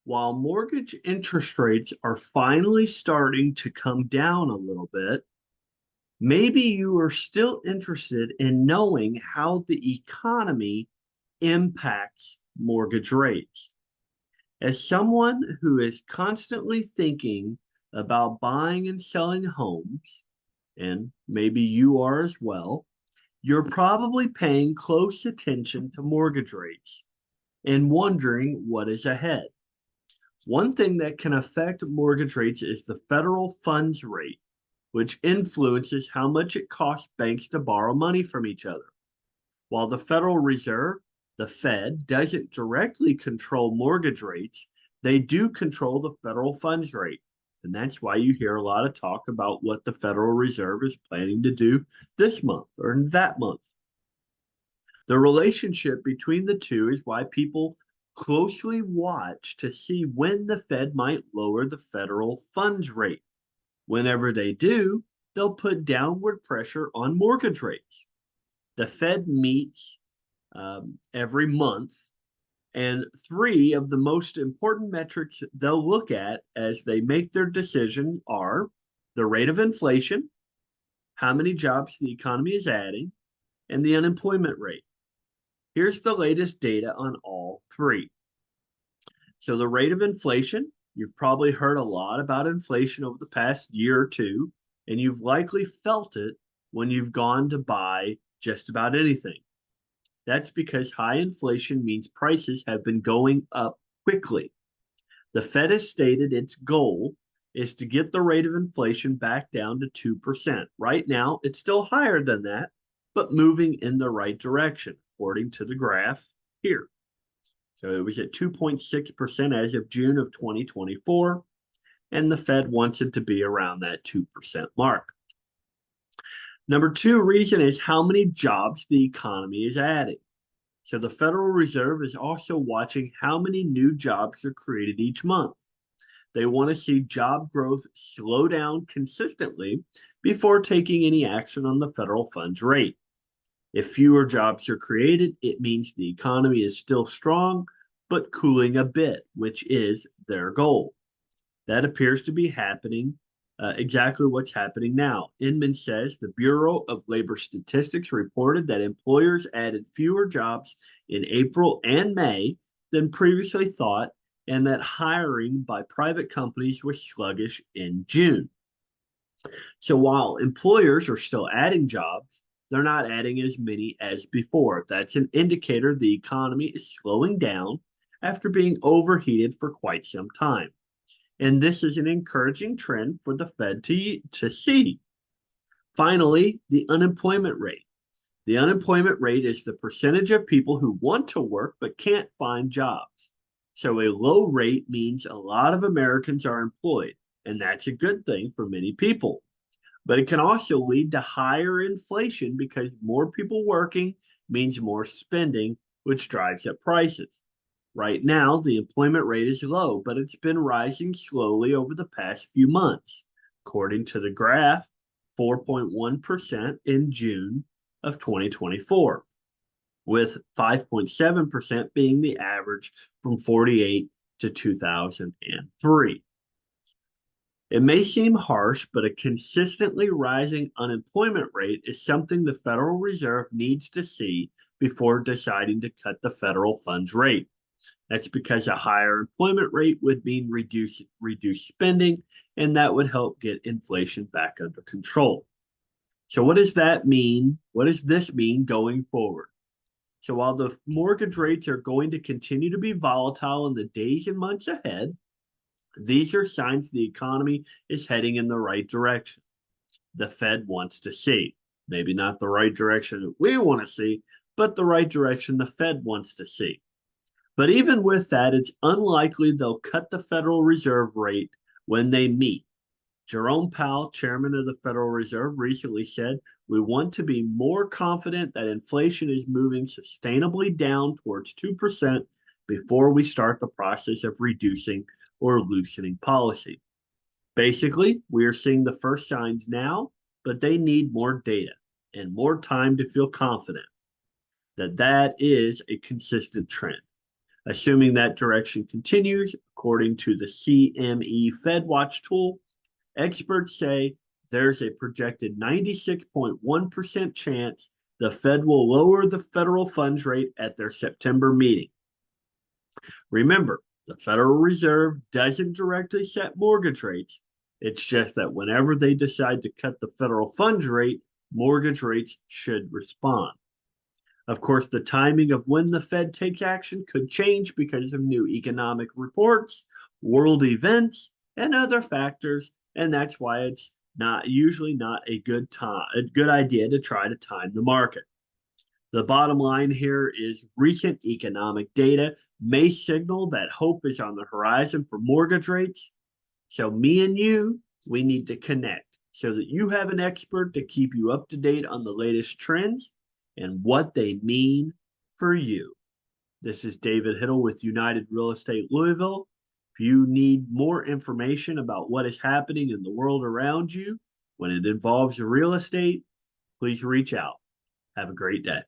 While mortgage interest rates are finally starting to come down a little bit, maybe you are still interested in knowing how the economy impacts mortgage rates. As someone who is constantly thinking about buying and selling homes, and maybe you are as well, you're probably paying close attention to mortgage rates and wondering what is ahead. One thing that can affect mortgage rates is the federal funds rate, which influences how much it costs banks to borrow money from each other. While the Federal Reserve, the Fed, doesn't directly control mortgage rates, they do control the federal funds rate. And that's why you hear a lot of talk about what the Federal Reserve is planning to do this month or that month. The relationship between the two is why people closely watch to see when the Fed might lower the federal funds rate. Whenever they do, they'll put downward pressure on mortgage rates. The Fed meets every month, and three of the most important metrics they'll look at as they make their decision are the rate of inflation, how many jobs the economy is adding, and the unemployment rate. Here's the latest data on all three. So the rate of inflation, you've probably heard a lot about inflation over the past year or two, and you've likely felt it when you've gone to buy just about anything. That's because high inflation means prices have been going up quickly. The Fed has stated its goal is to get the rate of inflation back down to 2%. Right now, it's still higher than that, but moving in the right direction, according to the graph here. So it was at 2.6% as of June of 2024, and the Fed wants it to be around that 2% mark. Number two reason is how many jobs the economy is adding. So the Federal Reserve is also watching how many new jobs are created each month. They want to see job growth slow down consistently before taking any action on the federal funds rate. If fewer jobs are created, it means the economy is still strong, but cooling a bit, which is their goal. That appears to be happening, exactly what's happening now. Inman says the Bureau of Labor Statistics reported that employers added fewer jobs in April and May than previously thought, and that hiring by private companies was sluggish in June. So while employers are still adding jobs, they're not adding as many as before. That's an indicator the economy is slowing down after being overheated for quite some time. And this is an encouraging trend for the Fed to see. Finally, the unemployment rate. The unemployment rate is the percentage of people who want to work but can't find jobs. So a low rate means a lot of Americans are employed, and that's a good thing for many people. But it can also lead to higher inflation because more people working means more spending, which drives up prices. Right now, the employment rate is low, but it's been rising slowly over the past few months. According to the graph, 4.1% in June of 2024, with 5.7% being the average from 48 to 2003. It may seem harsh, but a consistently rising unemployment rate is something the Federal Reserve needs to see before deciding to cut the federal funds rate. That's because a higher employment rate would mean reduced spending, and that would help get inflation back under control. So what does that mean? What does this mean going forward? So while the mortgage rates are going to continue to be volatile in the days and months ahead, these are signs the economy is heading in the right direction. The Fed wants to see. Maybe not the right direction that we want to see, but the right direction the Fed wants to see. But even with that, it's unlikely they'll cut the Federal Reserve rate when they meet. Jerome Powell, chairman of the Federal Reserve, recently said, "We want to be more confident that inflation is moving sustainably down towards 2% before we start the process of reducing or loosening policy." Basically, we are seeing the first signs now, but they need more data and more time to feel confident that that is a consistent trend. Assuming that direction continues, according to the CME FedWatch tool, experts say there's a projected 96.1% chance the Fed will lower the federal funds rate at their September meeting. Remember, the Federal Reserve doesn't directly set mortgage rates. It's just that whenever they decide to cut the federal funds rate, mortgage rates should respond. Of course, the timing of when the Fed takes action could change because of new economic reports, world events, and other factors, and that's why it's not a good idea to try to time the market. The bottom line here is recent economic data may signal that hope is on the horizon for mortgage rates. So me and you, we need to connect so that you have an expert to keep you up to date on the latest trends and what they mean for you. This is David Hittle with United Real Estate Louisville. If you need more information about what is happening in the world around you when it involves real estate, please reach out. Have a great day.